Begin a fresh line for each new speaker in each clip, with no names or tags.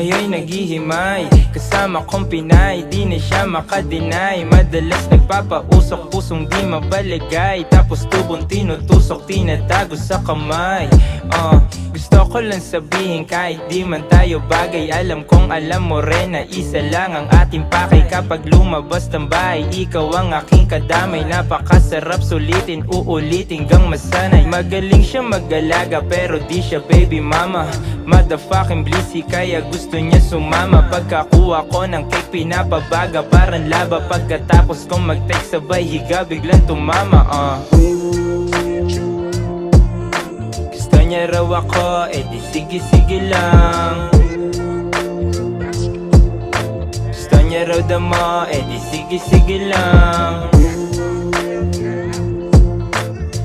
Ngayon'y naghihimay kasama kong Pinay, di na siya makadeny. Madalas nagpapausok, pusong di mabalagay, tapos tubong tinutusok, tinatago sa kamay. Gusto ko lang sabihin kahit di man tayo bagay, alam kong alam mo rin na isa lang ang ating pakay. Kapag lumabas ng bahay, ikaw ang aking kadamay. Napakasarap sulitin, uulitin gang masanay. Magaling siya mag-alaga pero di siya baby mama. Motherfucking blissy kaya gusto niya sumama. Pagkakuha ko ng cake pinapabaga parang laba. Pagkatapos kong mag-text sabay higa biglang tumama. Gusto niya raw ako, di sige-sige lang. Gusto niya raw damo, di sige-sige lang.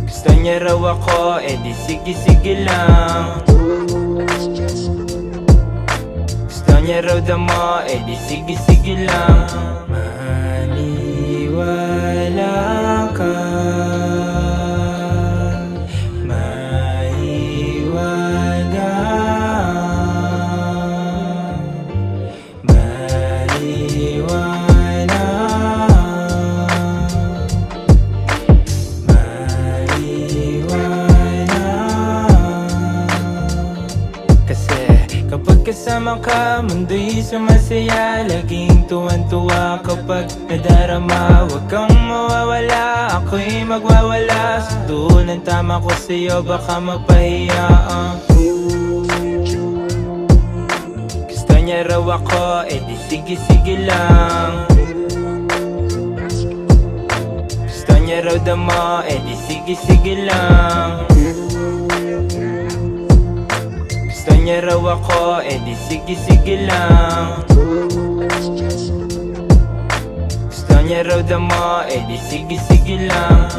Gusto niya raw ako, di sige-sige lang. Gusto niya raw damo, di sige-sige lang. Maniwala ka, maiwaga, maniwala, maniwala. Kasi kapag kasama ka, mundo'y sumasaya. Laging tuwan-tuwa kapag nadarama. Huwag kang mawawala, ako'y magwawala. Sundo ng tama ko sa'yo, baka mapahiya. Gusto niya raw ako, di sige-sige lang. Gusto niya raw damo, di sige-sige lang. Gusto niya raw ako, di sige-sige lang. Gusto niya raw damo, di sige-sige lang.